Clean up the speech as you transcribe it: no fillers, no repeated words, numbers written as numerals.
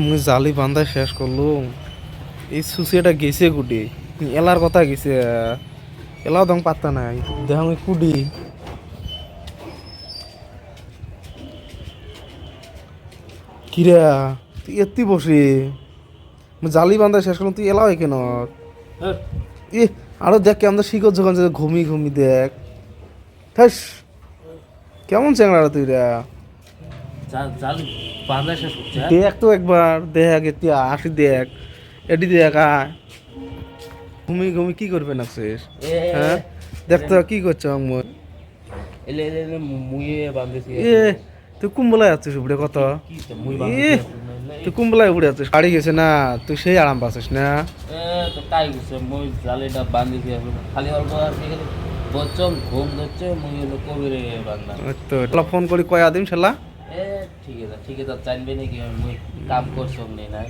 মুই জালি বান্ধা শেষ করলু। এই সুসিটা গেছে কুটি এলার কথা গেছে। এলাও দং পাত্তা নাই দেখ আমি কুডি কিরা তুই এত্তি বসে জালি বান্ধা শেষ করলাম তুই এলাও কেন? ই আরো দেখ কেমন শিকড় যখন ঘুমি ঘুমি দেখ ঠাস কেমন চ্যাংড়া তুই রা দেখ তো একবার দেখ এতি আসি দেখ এটি দেখ আয় ঘুমি ঘুমি কি করবে না শেষ? হ্যাঁ দেখ তো কি করছ মই এ তুই কুম্বলায় আছিস উপরে কত এ তুই কুম্বলায় উপরে আছিস শাড়ি গেছে না তুই সেই আরাম পাচ্ছিস না। তাই গেছে মই জালেটা বান্ধিছি খালি অল্প আর কি বচ্চম ঘুম ধরছে মই হলো কবিরে বান্ধা তো ফোন করি কয়া দিম শালা ঠিক আছে জানবে নাকি মই কাম করছম নেই না